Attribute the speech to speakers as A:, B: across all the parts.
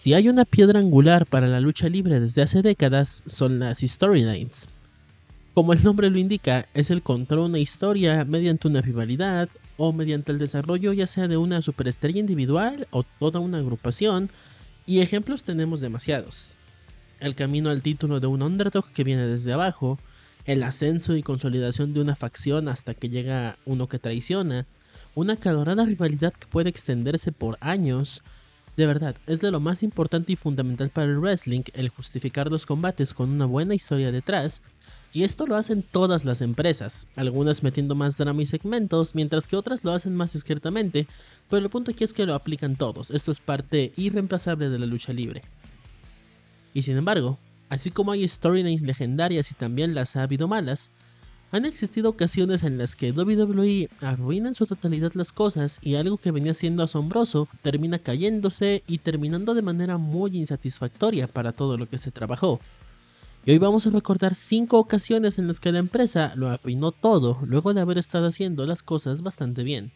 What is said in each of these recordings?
A: Si hay una piedra angular para la lucha libre desde hace décadas, son las storylines. Como el nombre lo indica, es el contar una historia mediante una rivalidad o mediante el desarrollo ya sea de una superestrella individual o toda una agrupación, y ejemplos tenemos demasiados. El camino al título de un underdog que viene desde abajo, el ascenso y consolidación de una facción hasta que llega uno que traiciona, una calorada rivalidad que puede extenderse por años. De verdad, es de lo más importante y fundamental para el wrestling el justificar los combates con una buena historia detrás, y esto lo hacen todas las empresas, algunas metiendo más drama y segmentos, mientras que otras lo hacen más discretamente, pero el punto aquí es que lo aplican todos, esto es parte irreemplazable de la lucha libre. Y sin embargo, así como hay storylines legendarias y también las ha habido malas, han existido ocasiones en las que WWE arruina en su totalidad las cosas y algo que venía siendo asombroso termina cayéndose y terminando de manera muy insatisfactoria para todo lo que se trabajó. Y hoy vamos a recordar 5 ocasiones en las que la empresa lo arruinó todo luego de haber estado haciendo las cosas bastante bien.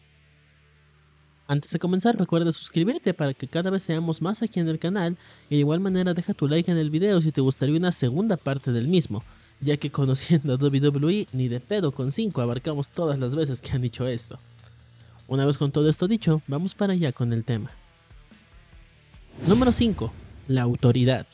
A: Antes de comenzar, recuerda suscribirte para que cada vez seamos más aquí en el canal, y de igual manera deja tu like en el video si te gustaría una segunda parte del mismo, ya que conociendo a WWE ni de pedo con 5 abarcamos todas las veces que han dicho esto. Una vez con todo esto dicho, vamos para allá con el tema. Número 5. La autoridad.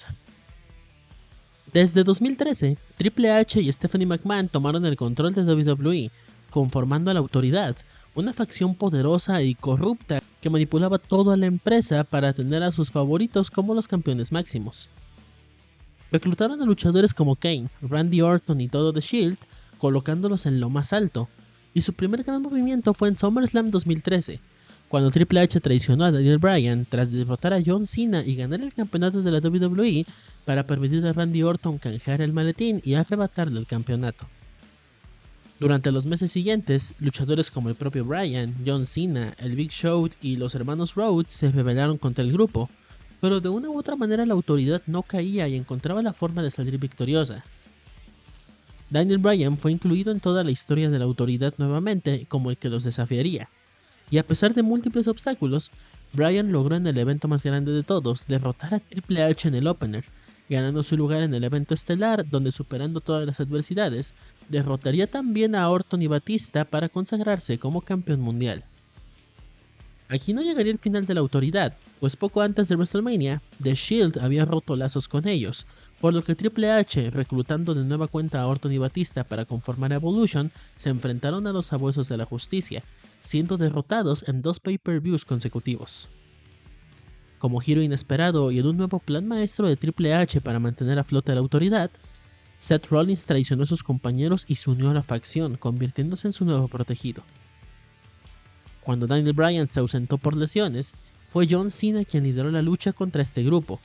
A: Desde 2013, Triple H y Stephanie McMahon tomaron el control de WWE, conformando a la autoridad, una facción poderosa y corrupta que manipulaba toda la empresa para tener a sus favoritos como los campeones máximos. Reclutaron a luchadores como Kane, Randy Orton y todo The Shield, colocándolos en lo más alto, y su primer gran movimiento fue en SummerSlam 2013, cuando Triple H traicionó a Daniel Bryan tras derrotar a John Cena y ganar el campeonato de la WWE para permitir a Randy Orton canjear el maletín y arrebatarle el campeonato. Durante los meses siguientes, luchadores como el propio Bryan, John Cena, el Big Show y los hermanos Rhodes se rebelaron contra el grupo, pero de una u otra manera la autoridad no caía y encontraba la forma de salir victoriosa. Daniel Bryan fue incluido en toda la historia de la autoridad nuevamente como el que los desafiaría, y a pesar de múltiples obstáculos, Bryan logró en el evento más grande de todos derrotar a Triple H en el opener, ganando su lugar en el evento estelar donde, superando todas las adversidades, derrotaría también a Orton y Batista para consagrarse como campeón mundial. Aquí no llegaría el final de la autoridad, pues poco antes de WrestleMania, The Shield había roto lazos con ellos, por lo que Triple H, reclutando de nueva cuenta a Orton y Batista para conformar Evolution, se enfrentaron a los sabuesos de la justicia, siendo derrotados en 2 pay-per-views consecutivos. Como giro inesperado y en un nuevo plan maestro de Triple H para mantener a flote la autoridad, Seth Rollins traicionó a sus compañeros y se unió a la facción, convirtiéndose en su nuevo protegido. Cuando Daniel Bryan se ausentó por lesiones, fue John Cena quien lideró la lucha contra este grupo,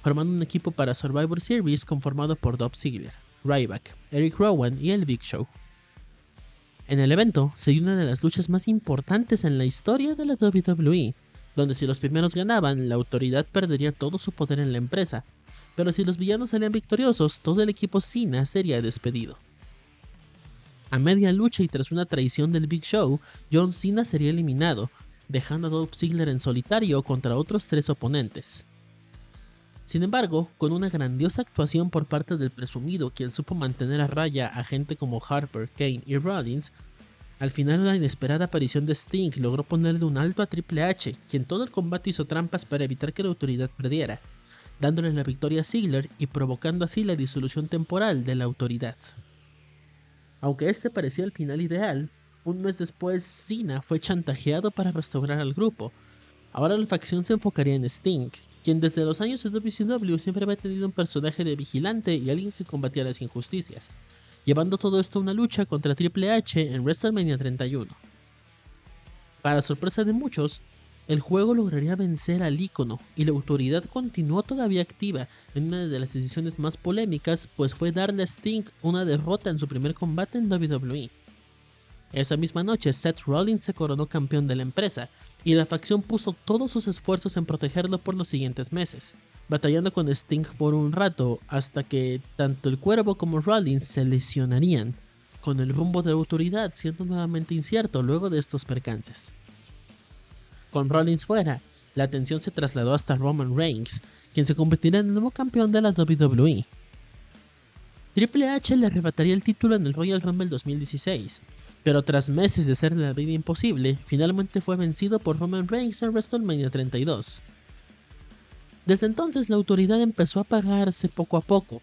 A: formando un equipo para Survivor Series conformado por Dolph Ziggler, Ryback, Eric Rowan y el Big Show. En el evento se dio una de las luchas más importantes en la historia de la WWE, donde si los primeros ganaban, la autoridad perdería todo su poder en la empresa, pero si los villanos salían victoriosos, todo el equipo Cena sería despedido. A media lucha y tras una traición del Big Show, John Cena sería eliminado, dejando a Dolph Ziggler en solitario contra otros 3 oponentes. Sin embargo, con una grandiosa actuación por parte del presumido quien supo mantener a raya a gente como Harper, Kane y Rollins, al final la inesperada aparición de Sting logró ponerle un alto a Triple H, quien todo el combate hizo trampas para evitar que la autoridad perdiera, dándole la victoria a Ziggler y provocando así la disolución temporal de la autoridad. Aunque este parecía el final ideal, un mes después Cena fue chantajeado para restaurar al grupo. Ahora la facción se enfocaría en Sting, quien desde los años de WCW siempre había tenido un personaje de vigilante y alguien que combatía las injusticias, llevando todo esto a una lucha contra Triple H en WrestleMania 31. Para sorpresa de muchos, el juego lograría vencer al ícono y la autoridad continuó todavía activa en una de las decisiones más polémicas, pues fue darle a Sting una derrota en su primer combate en WWE. Esa misma noche Seth Rollins se coronó campeón de la empresa y la facción puso todos sus esfuerzos en protegerlo por los siguientes meses, batallando con Sting por un rato hasta que tanto el Cuervo como Rollins se lesionarían, con el rumbo de la autoridad siendo nuevamente incierto luego de estos percances. Con Rollins fuera, la atención se trasladó hasta Roman Reigns, quien se convertiría en el nuevo campeón de la WWE. Triple H le arrebataría el título en el Royal Rumble 2016, pero tras meses de hacerle la vida imposible, finalmente fue vencido por Roman Reigns en WrestleMania 32. Desde entonces la autoridad empezó a apagarse poco a poco,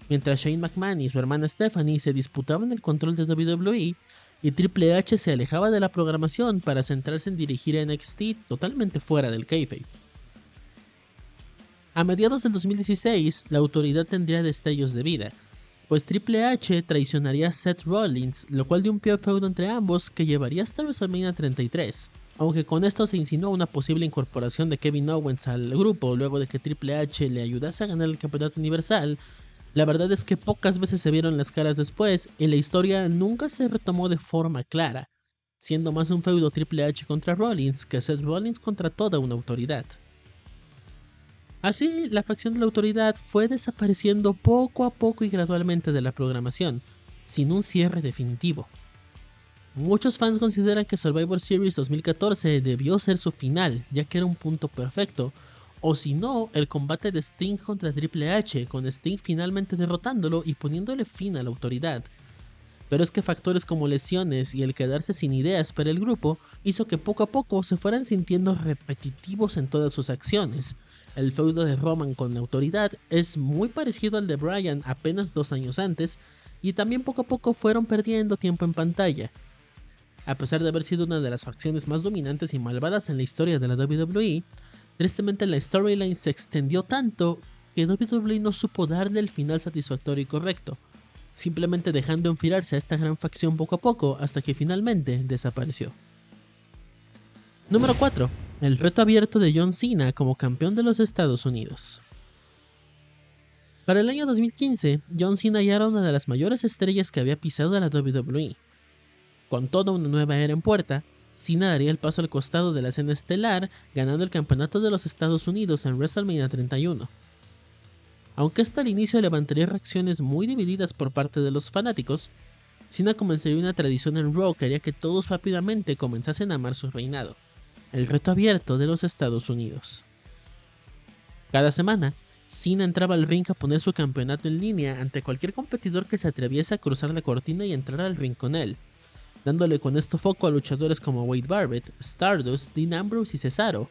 A: mientras Shane McMahon y su hermana Stephanie se disputaban el control de WWE y Triple H se alejaba de la programación para centrarse en dirigir a NXT totalmente fuera del kayfabe. A mediados del 2016, la autoridad tendría destellos de vida, pues Triple H traicionaría a Seth Rollins, lo cual dio un pie a feudo entre ambos que llevaría hasta WrestleMania 33, aunque con esto se insinuó una posible incorporación de Kevin Owens al grupo luego de que Triple H le ayudase a ganar el campeonato universal. La verdad es que pocas veces se vieron las caras después y la historia nunca se retomó de forma clara, siendo más un feudo Triple H contra Rollins que Seth Rollins contra toda una autoridad. Así, la facción de la autoridad fue desapareciendo poco a poco y gradualmente de la programación, sin un cierre definitivo. Muchos fans consideran que Survivor Series 2014 debió ser su final, ya que era un punto perfecto, o si no, el combate de Sting contra Triple H, con Sting finalmente derrotándolo y poniéndole fin a la autoridad. Pero es que factores como lesiones y el quedarse sin ideas para el grupo hizo que poco a poco se fueran sintiendo repetitivos en todas sus acciones. El feudo de Roman con la autoridad es muy parecido al de Bryan apenas 2 años antes, y también poco a poco fueron perdiendo tiempo en pantalla. A pesar de haber sido una de las facciones más dominantes y malvadas en la historia de la WWE, tristemente la storyline se extendió tanto que WWE no supo darle el final satisfactorio y correcto, simplemente dejando enfriarse a esta gran facción poco a poco hasta que finalmente desapareció. Número 4. El reto abierto de John Cena como campeón de los Estados Unidos. Para el año 2015, John Cena ya era una de las mayores estrellas que había pisado a la WWE. Con toda una nueva era en puerta, Cena daría el paso al costado de la escena estelar, ganando el campeonato de los Estados Unidos en WrestleMania 31. Aunque esto al inicio levantaría reacciones muy divididas por parte de los fanáticos, Cena comenzaría una tradición en Raw que haría que todos rápidamente comenzasen a amar su reinado: el reto abierto de los Estados Unidos. Cada semana, Cena entraba al ring a poner su campeonato en línea ante cualquier competidor que se atreviese a cruzar la cortina y entrar al ring con él, dándole con esto foco a luchadores como Wade Barrett, Stardust, Dean Ambrose y Cesaro,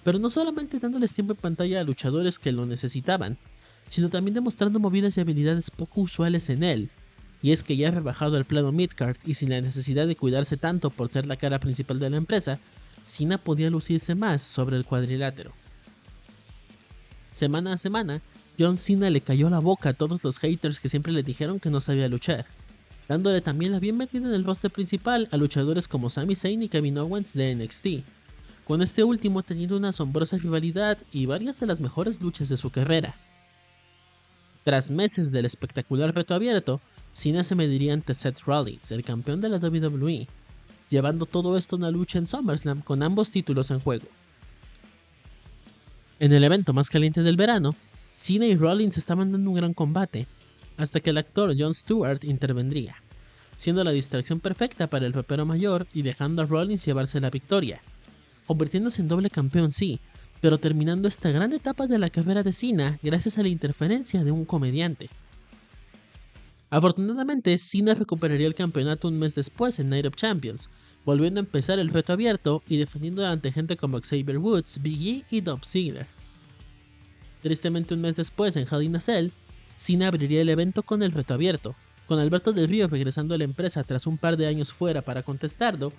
A: pero no solamente dándoles tiempo en pantalla a luchadores que lo necesitaban, sino también demostrando movidas y habilidades poco usuales en él, y es que ya rebajado al plano midcard y sin la necesidad de cuidarse tanto por ser la cara principal de la empresa, Cena podía lucirse más sobre el cuadrilátero. Semana a semana, John Cena le cayó la boca a todos los haters que siempre le dijeron que no sabía luchar, dándole también la bienvenida en el roster principal a luchadores como Sami Zayn y Kevin Owens de NXT, con este último teniendo una asombrosa rivalidad y varias de las mejores luchas de su carrera. Tras meses del espectacular reto abierto, Cena se mediría ante Seth Rollins, el campeón de la WWE, llevando todo esto a una lucha en SummerSlam con ambos títulos en juego. En el evento más caliente del verano, Cena y Rollins estaban dando un gran combate, hasta que el actor Jon Stewart intervendría, siendo la distracción perfecta para el rapero mayor y dejando a Rollins llevarse la victoria, convirtiéndose en doble campeón sí, pero terminando esta gran etapa de la carrera de Cena gracias a la interferencia de un comediante. Afortunadamente, Cena recuperaría el campeonato un mes después en Night of Champions, volviendo a empezar el reto abierto y defendiendo ante gente como Xavier Woods, Big E y Dolph Ziggler. Tristemente, un mes después en Hell in a Cell, Cena abriría el evento con el reto abierto, con Alberto Del Rio regresando a la empresa tras un par de años fuera para contestarlo,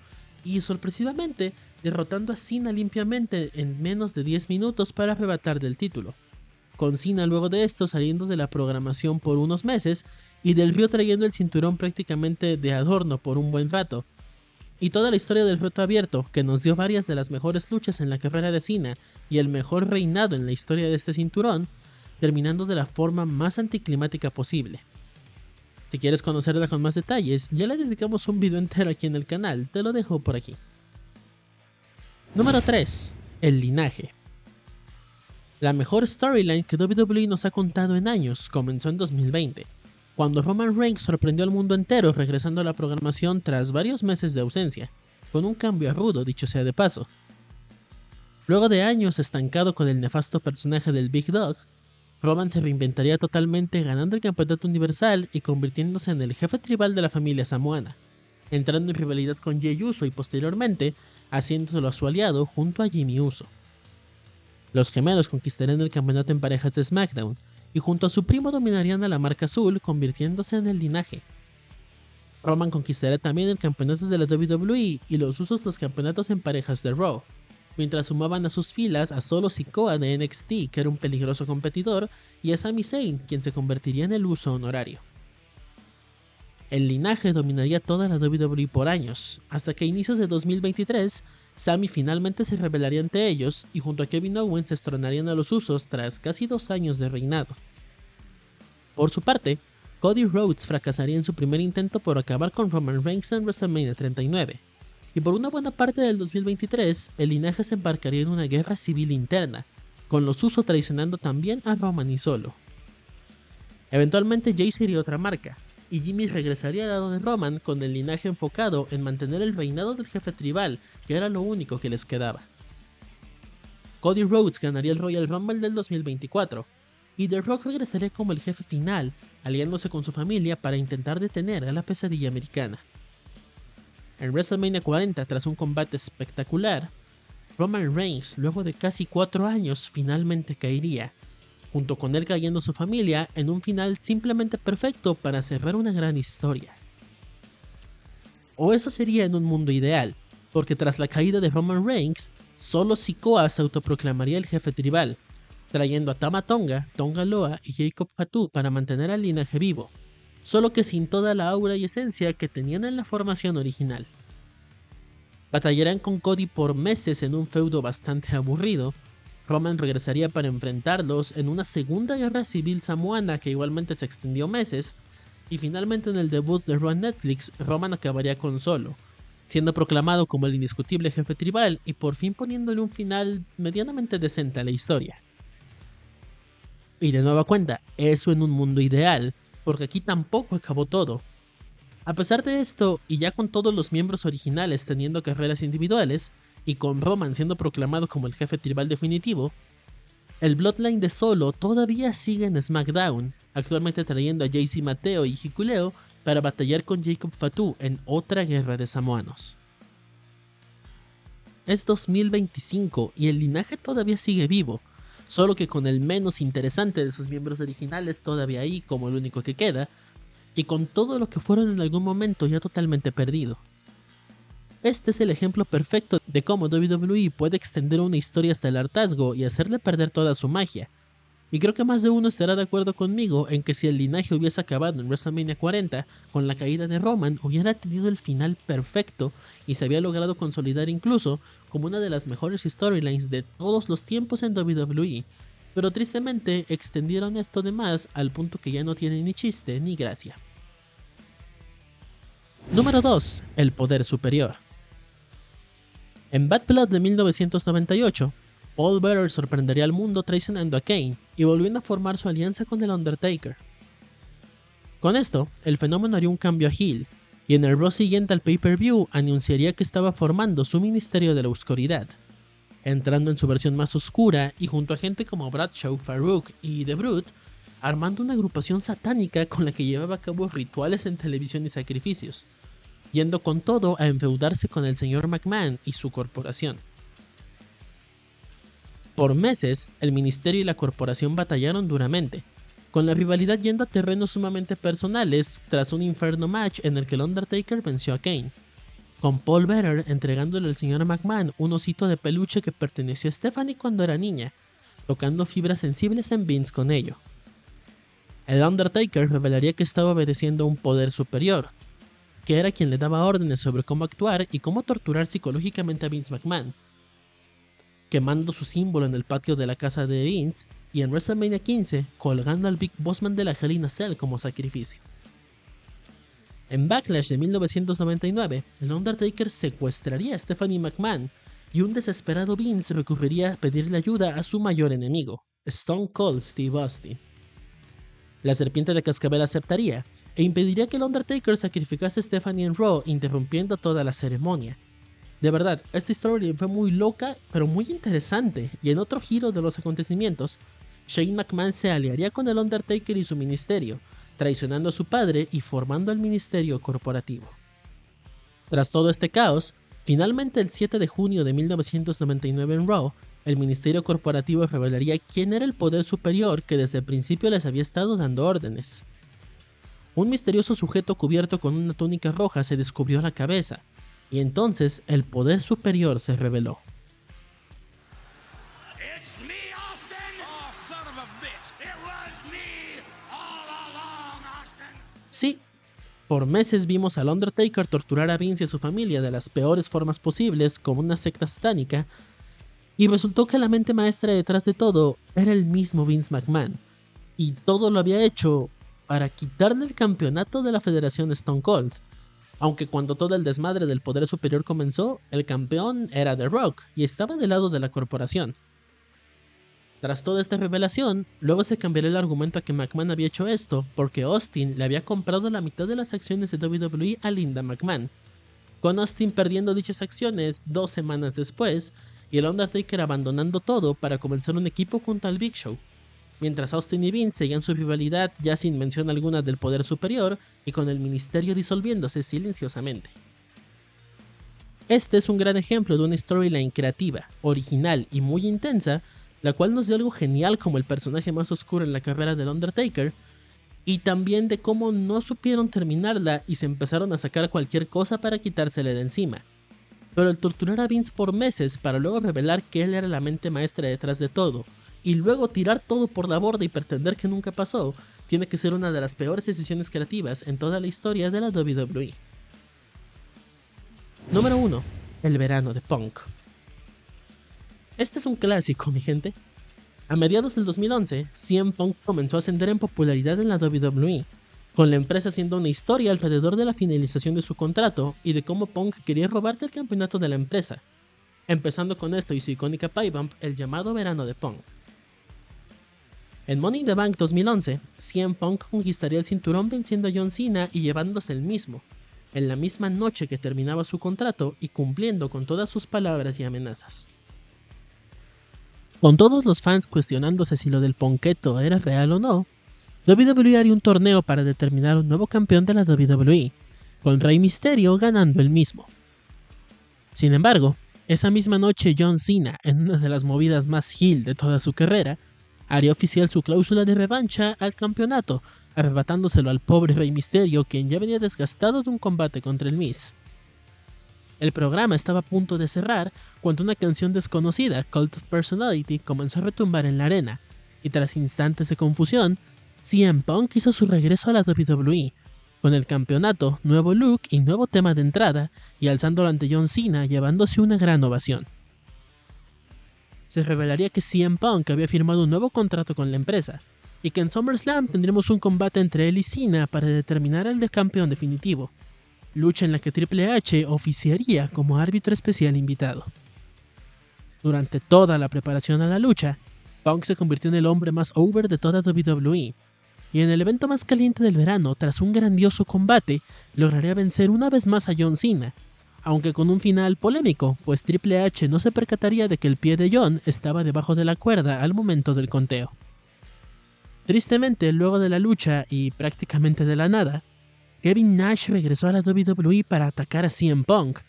A: y sorpresivamente derrotando a Cena limpiamente en menos de 10 minutos para arrebatar del título, con Cena luego de esto saliendo de la programación por unos meses y Del Rio trayendo el cinturón prácticamente de adorno por un buen rato. Y toda la historia del reto abierto, que nos dio varias de las mejores luchas en la carrera de Cena y el mejor reinado en la historia de este cinturón, terminando de la forma más anticlimática posible. Si quieres conocerla con más detalles, ya le dedicamos un video entero aquí en el canal, te lo dejo por aquí. Número 3. El linaje. La mejor storyline que WWE nos ha contado en años comenzó en 2020, cuando Roman Reigns sorprendió al mundo entero regresando a la programación tras varios meses de ausencia, con un cambio rudo, dicho sea de paso. Luego de años estancado con el nefasto personaje del Big Dog, Roman se reinventaría totalmente ganando el campeonato universal y convirtiéndose en el jefe tribal de la familia samoana, entrando en rivalidad con Jey Uso y posteriormente haciéndoselo a su aliado junto a Jimmy Uso. Los gemelos conquistarían el campeonato en parejas de SmackDown y junto a su primo dominarían a la marca azul convirtiéndose en el linaje. Roman conquistaría también el campeonato de la WWE y los Usos los campeonatos en parejas de Raw, mientras sumaban a sus filas a Solo Sikoa de NXT, que era un peligroso competidor, y a Sami Zayn, quien se convertiría en el Uso honorario. El linaje dominaría toda la WWE por años, hasta que a inicios de 2023, Sami finalmente se rebelaría ante ellos y junto a Kevin Owens se estronarían a los Usos tras casi 2 años de reinado. Por su parte, Cody Rhodes fracasaría en su primer intento por acabar con Roman Reigns en WrestleMania 39, y por una buena parte del 2023, el linaje se embarcaría en una guerra civil interna, con los Usos traicionando también a Roman y Solo. Eventualmente Jay sería otra marca, y Jimmy regresaría al lado de Roman con el linaje enfocado en mantener el reinado del jefe tribal, que era lo único que les quedaba. Cody Rhodes ganaría el Royal Rumble del 2024, y The Rock regresaría como el jefe final, aliándose con su familia para intentar detener a la pesadilla americana. En WrestleMania 40, tras un combate espectacular, Roman Reigns, luego de casi 4 años, finalmente caería, junto con él cayendo su familia en un final simplemente perfecto para cerrar una gran historia. O eso sería en un mundo ideal, porque tras la caída de Roman Reigns, solo Sikoa se autoproclamaría el jefe tribal, trayendo a Tama Tonga, Tonga Loa y Jacob Fatu para mantener al linaje vivo, solo que sin toda la aura y esencia que tenían en la formación original. Batallarán con Cody por meses en un feudo bastante aburrido. Roman regresaría para enfrentarlos en una segunda guerra civil samoana que igualmente se extendió meses, y finalmente en el debut de Raw en Netflix, Roman acabaría con Solo, siendo proclamado como el indiscutible jefe tribal y por fin poniéndole un final medianamente decente a la historia. Y de nueva cuenta, eso en un mundo ideal, porque aquí tampoco acabó todo. A pesar de esto, y ya con todos los miembros originales teniendo carreras individuales, y con Roman siendo proclamado como el jefe tribal definitivo, el Bloodline de Solo todavía sigue en SmackDown, actualmente trayendo a JC Mateo y Hikuleo para batallar con Jacob Fatu en otra guerra de samoanos. Es 2025 y el linaje todavía sigue vivo, solo que con el menos interesante de sus miembros originales todavía ahí como el único que queda, y con todo lo que fueron en algún momento ya totalmente perdido. Este es el ejemplo perfecto de cómo WWE puede extender una historia hasta el hartazgo y hacerle perder toda su magia. Y creo que más de uno estará de acuerdo conmigo en que si el linaje hubiese acabado en WrestleMania 40 con la caída de Roman, hubiera tenido el final perfecto y se había logrado consolidar incluso como una de las mejores storylines de todos los tiempos en WWE. Pero tristemente extendieron esto de más al punto que ya no tiene ni chiste ni gracia. Número 2. El poder superior. En Bad Blood de 1998, Paul Bearer sorprendería al mundo traicionando a Kane y volviendo a formar su alianza con el Undertaker. Con esto, el fenómeno haría un cambio a heel, y en el Raw siguiente al pay-per-view anunciaría que estaba formando su Ministerio de la Oscuridad, entrando en su versión más oscura y junto a gente como Bradshaw, Farouk y The Brute, armando una agrupación satánica con la que llevaba a cabo rituales en televisión y sacrificios, yendo con todo a enfeudarse con el señor McMahon y su corporación. Por meses, el ministerio y la corporación batallaron duramente, con la rivalidad yendo a terrenos sumamente personales tras un inferno match en el que el Undertaker venció a Kane, con Paul Bearer entregándole al señor McMahon un osito de peluche que perteneció a Stephanie cuando era niña, tocando fibras sensibles en Vince con ello. El Undertaker revelaría que estaba obedeciendo a un poder superior, que era quien le daba órdenes sobre cómo actuar y cómo torturar psicológicamente a Vince McMahon, quemando su símbolo en el patio de la casa de Vince y en WrestleMania 15 colgando al Big Bossman de la Hell in a Cell como sacrificio. En Backlash de 1999, el Undertaker secuestraría a Stephanie McMahon y un desesperado Vince recurriría a pedirle ayuda a su mayor enemigo, Stone Cold Steve Austin. La serpiente de cascabel aceptaría e impediría que el Undertaker sacrificase a Stephanie en Raw, interrumpiendo toda la ceremonia. De verdad, esta historia fue muy loca, pero muy interesante, y en otro giro de los acontecimientos, Shane McMahon se aliaría con el Undertaker y su ministerio, traicionando a su padre y formando el ministerio corporativo. Tras todo este caos, finalmente el 7 de junio de 1999 en Raw, el ministerio corporativo revelaría quién era el poder superior que desde el principio les había estado dando órdenes. Un misterioso sujeto cubierto con una túnica roja se descubrió la cabeza, y entonces el poder superior se reveló.
B: It's me, Austin! Oh, son of a bitch! It was me all along, Austin!
A: Sí, por meses vimos al Undertaker torturar a Vince y a su familia de las peores formas posibles como una secta satánica, y resultó que la mente maestra detrás de todo era el mismo Vince McMahon, y todo lo había hecho para quitarle el campeonato de la Federación Stone Cold. Aunque cuando todo el desmadre del poder superior comenzó, el campeón era The Rock y estaba del lado de la corporación. Tras toda esta revelación, luego se cambiaría el argumento a que McMahon había hecho esto porque Austin le había comprado la mitad de las acciones de WWE a Linda McMahon, con Austin perdiendo dichas acciones 2 semanas después y el Undertaker abandonando todo para comenzar un equipo junto al Big Show, mientras Austin y Vince seguían su rivalidad ya sin mención alguna del poder superior y con el ministerio disolviéndose silenciosamente. Este es un gran ejemplo de una storyline creativa, original y muy intensa, la cual nos dio algo genial como el personaje más oscuro en la carrera del Undertaker, y también de cómo no supieron terminarla y se empezaron a sacar cualquier cosa para quitársele de encima. Pero el torturar a Vince por meses para luego revelar que él era la mente maestra detrás de todo, y luego tirar todo por la borda y pretender que nunca pasó, tiene que ser una de las peores decisiones creativas en toda la historia de la WWE. Número 1. El verano de Punk. Este es un clásico, mi gente. A mediados del 2011, CM Punk comenzó a ascender en popularidad en la WWE, con la empresa haciendo una historia alrededor de la finalización de su contrato y de cómo Punk quería robarse el campeonato de la empresa, empezando con esto y su icónica pie bump, el llamado verano de Punk. En Money in the Bank 2011, CM Punk conquistaría el cinturón venciendo a John Cena y llevándose el mismo, en la misma noche que terminaba su contrato y cumpliendo con todas sus palabras y amenazas. Con todos los fans cuestionándose si lo del Ponqueto era real o no, WWE haría un torneo para determinar un nuevo campeón de la WWE, con Rey Mysterio ganando el mismo. Sin embargo, esa misma noche John Cena, en una de las movidas más heel de toda su carrera, haría oficial su cláusula de revancha al campeonato, arrebatándoselo al pobre Rey Mysterio, quien ya venía desgastado de un combate contra el Miz. El programa estaba a punto de cerrar cuando una canción desconocida, Cult of Personality, comenzó a retumbar en la arena, y tras instantes de confusión, CM Punk hizo su regreso a la WWE, con el campeonato, nuevo look y nuevo tema de entrada, y alzándolo ante John Cena llevándose una gran ovación. Se revelaría que CM Punk había firmado un nuevo contrato con la empresa, y que en SummerSlam tendremos un combate entre él y Cena para determinar el campeón definitivo, lucha en la que Triple H oficiaría como árbitro especial invitado. Durante toda la preparación a la lucha, Punk se convirtió en el hombre más over de toda WWE, y en el evento más caliente del verano, tras un grandioso combate, lograría vencer una vez más a John Cena, aunque con un final polémico, pues Triple H no se percataría de que el pie de John estaba debajo de la cuerda al momento del conteo. Tristemente, luego de la lucha y prácticamente de la nada, Kevin Nash regresó a la WWE para atacar a CM Punk,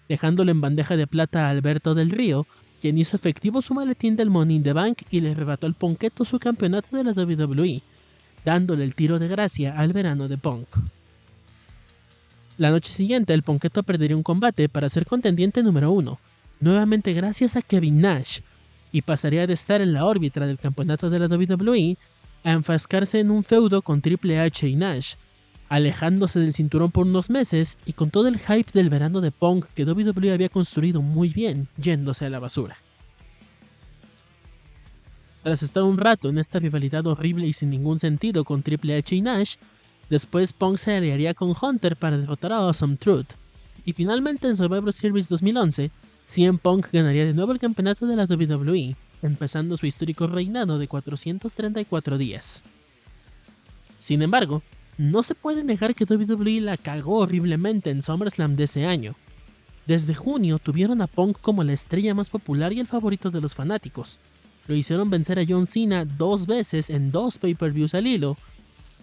A: dejándole en bandeja de plata a Alberto Del Rio, quien hizo efectivo su maletín del Money in the Bank y le arrebató al Ponqueto su campeonato de la WWE, dándole el tiro de gracia al verano de Punk. La noche siguiente, el Ponqueto perdería un combate para ser contendiente número 1, nuevamente gracias a Kevin Nash, y pasaría de estar en la órbita del campeonato de la WWE a enfrascarse en un feudo con Triple H y Nash, alejándose del cinturón por unos meses y con todo el hype del verano de Punk que WWE había construido muy bien, yéndose a la basura. Tras estar un rato en esta rivalidad horrible y sin ningún sentido con Triple H y Nash, después Punk se aliaría con Hunter para derrotar a Awesome Truth, y finalmente en Survivor Series 2011, CM Punk ganaría de nuevo el campeonato de la WWE, empezando su histórico reinado de 434 días. Sin embargo, no se puede negar que WWE la cagó horriblemente en SummerSlam de ese año. Desde junio tuvieron a Punk como la estrella más popular y el favorito de los fanáticos. Lo hicieron vencer a John Cena 2 veces en 2 pay-per-views al hilo,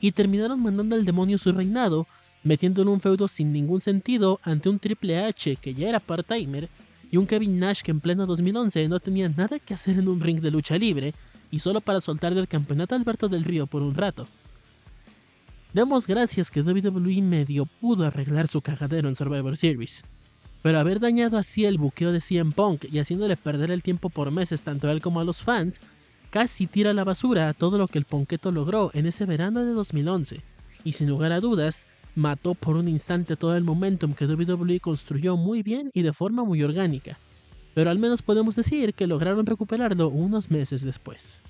A: y terminaron mandando al demonio su reinado, metiendo en un feudo sin ningún sentido ante un Triple H que ya era part-timer, y un Kevin Nash que en pleno 2011 no tenía nada que hacer en un ring de lucha libre, y solo para soltar del campeonato a Alberto del Río por un rato. Demos gracias que WWE medio pudo arreglar su cagadero en Survivor Series, pero haber dañado así el buqueo de CM Punk y haciéndole perder el tiempo por meses tanto a él como a los fans, casi tira a la basura todo lo que el Ponqueto logró en ese verano de 2011, y sin lugar a dudas, mató por un instante todo el momentum que WWE construyó muy bien y de forma muy orgánica, pero al menos podemos decir que lograron recuperarlo unos meses después.